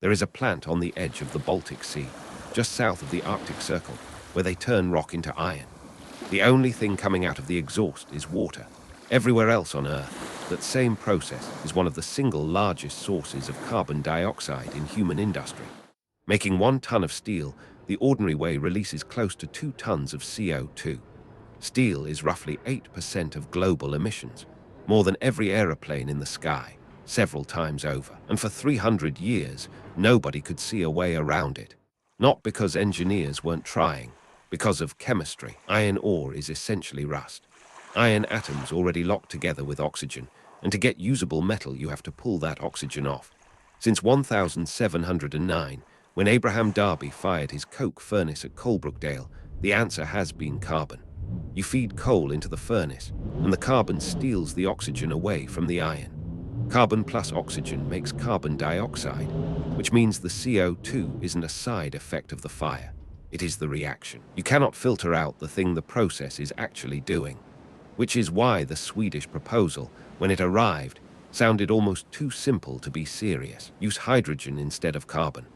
There is a plant on the edge of the Baltic Sea, just south of the Arctic Circle, where they turn rock into iron. The only thing coming out of the exhaust is water. Everywhere else on Earth, that same process is one of the single largest sources of carbon dioxide in human industry. Making 1 ton of steel, the ordinary way releases close to 2 tons of CO2. Steel is roughly 8% of global emissions, more than every aeroplane in the sky, several times over. And for 300 years, nobody could see a way around it. Not because engineers weren't trying, because of chemistry. Iron ore is essentially rust. Iron atoms already locked together with oxygen, and to get usable metal you have to pull that oxygen off. Since 1709, when Abraham Darby fired his coke furnace at Coalbrookdale, the answer has been carbon. You feed coal into the furnace, and the carbon steals the oxygen away from the iron. Carbon plus oxygen makes carbon dioxide, which means the CO2 isn't a side effect of the fire. It is the reaction. You cannot filter out the thing the process is actually doing, which is why the Swedish proposal, when it arrived, sounded almost too simple to be serious. Use hydrogen instead of carbon.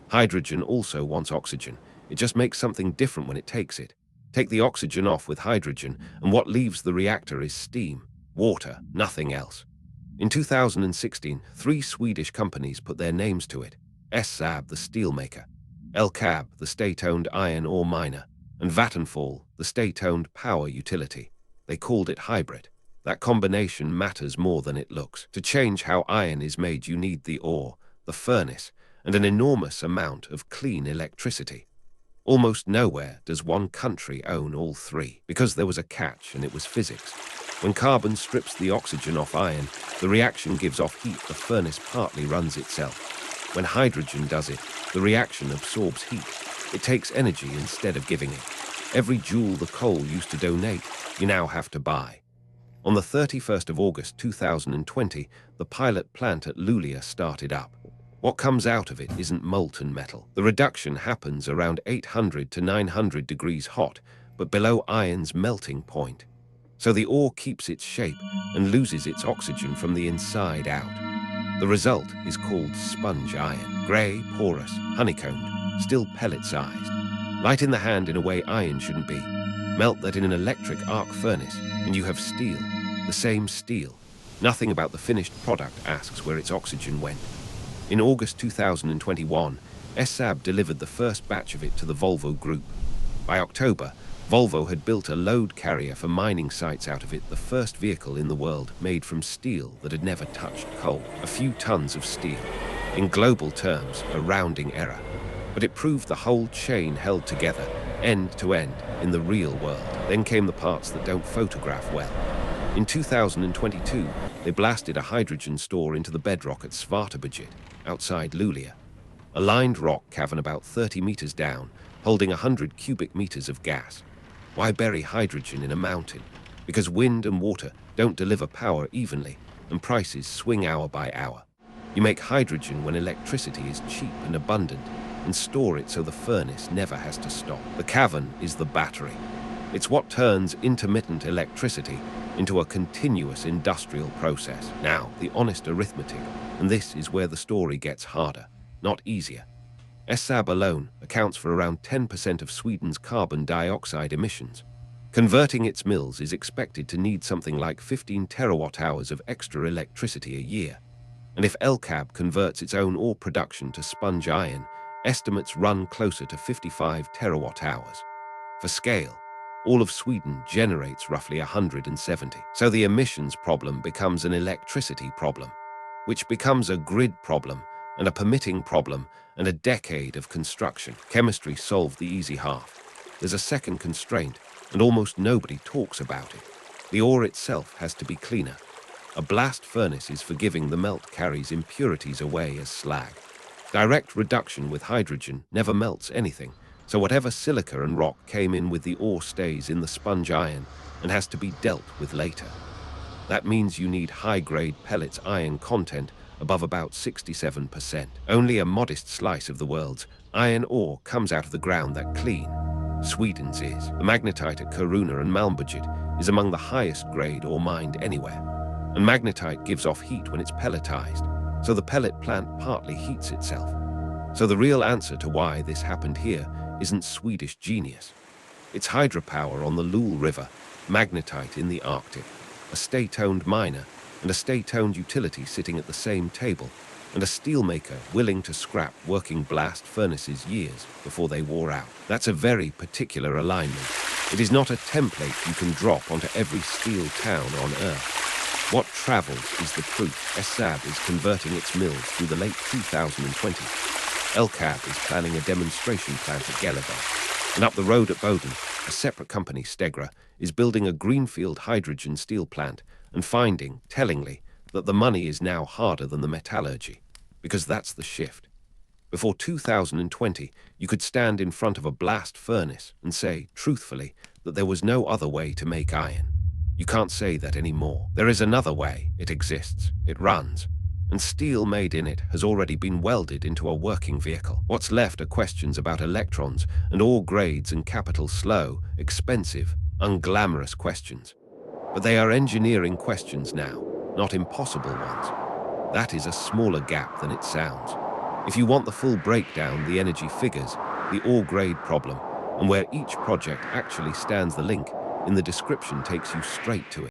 Hydrogen also wants oxygen. It just makes something different when it takes it. Take the oxygen off with hydrogen, and what leaves the reactor is steam, water, nothing else. In 2016, 3 Swedish companies put their names to it: SSAB, the steelmaker; LKAB, the state-owned iron ore miner; and Vattenfall, the state-owned power utility. They called it HYBRIT. That combination matters more than it looks. To change how iron is made, you need the ore, the furnace, and an enormous amount of clean electricity. Almost nowhere does one country own all 3, because there was a catch, and it was physics. When carbon strips the oxygen off iron, the reaction gives off heat. The furnace partly runs itself. When hydrogen does it, the reaction absorbs heat. It takes energy instead of giving it. Every joule the coal used to donate, you now have to buy. On the 31st of August 2020, the pilot plant at Luleå started up. What comes out of it isn't molten metal. The reduction happens around 800 to 900 degrees hot, but below iron's melting point. So the ore keeps its shape and loses its oxygen from the inside out. The result is called sponge iron. Grey, porous, honeycombed, still pellet-sized. Light in the hand in a way iron shouldn't be. Melt that in an electric arc furnace, and you have steel. The same steel. Nothing about the finished product asks where its oxygen went. In August 2021, SSAB delivered the first batch of it to the Volvo Group. By October, Volvo had built a load carrier for mining sites out of it, the first vehicle in the world made from steel that had never touched coal. A few tons of steel. In global terms, a rounding error. But it proved the whole chain held together, end to end, in the real world. Then came the parts that don't photograph well. In 2022, they blasted a hydrogen store into the bedrock at Svartabudget, outside Luleå. A lined rock cavern about 30 meters down, holding 100 cubic meters of gas. Why bury hydrogen in a mountain? Because wind and water don't deliver power evenly, and prices swing hour by hour. You make hydrogen when electricity is cheap and abundant, and store it so the furnace never has to stop. The cavern is the battery. It's what turns intermittent electricity into a continuous industrial process. Now, the honest arithmetic, and this is where the story gets harder, not easier. SSAB alone accounts for around 10% of Sweden's carbon dioxide emissions. Converting its mills is expected to need something like 15 terawatt-hours of extra electricity a year. And if LKAB converts its own ore production to sponge iron, estimates run closer to 55 terawatt-hours. For scale, all of Sweden generates roughly 170. So the emissions problem becomes an electricity problem, which becomes a grid problem and a permitting problem and a decade of construction. Chemistry solved the easy half. There's a second constraint, and almost nobody talks about it. The ore itself has to be cleaner. A blast furnace is forgiving. The melt carries impurities away as slag. Direct reduction with hydrogen never melts anything, so whatever silica and rock came in with the ore stays in the sponge iron and has to be dealt with later. That means you need high-grade pellets iron content above about 67%. Only a modest slice of the world's iron ore comes out of the ground that clean. Sweden's is. The magnetite at Kiruna and Malmberget is among the highest grade ore mined anywhere. And magnetite gives off heat when it's pelletized, so the pellet plant partly heats itself. So the real answer to why this happened here isn't Swedish genius. It's hydropower on the Lule River, magnetite in the Arctic, a state-owned miner and a state-owned utility sitting at the same table, and a steelmaker willing to scrap working blast furnaces years before they wore out. That's a very particular alignment. It is not a template you can drop onto every steel town on Earth. What travels is the proof. SAB is converting its mills through the late 2020. LCAB is planning a demonstration plant at Gelleberg. And up the road at Boden, a separate company, Stegra, is building a greenfield hydrogen steel plant and finding, tellingly, that the money is now harder than the metallurgy, because that's the shift. Before 2020, you could stand in front of a blast furnace and say, truthfully, that there was no other way to make iron. You can't say that anymore. There is another way. It exists. It runs. And steel made in it has already been welded into a working vehicle. What's left are questions about electrons and ore grades and capital, slow, expensive, unglamorous questions. But they are engineering questions now, not impossible ones. That is a smaller gap than it sounds. If you want the full breakdown, the energy figures, the ore grade problem, and where each project actually stands, the link in the description takes you straight to it.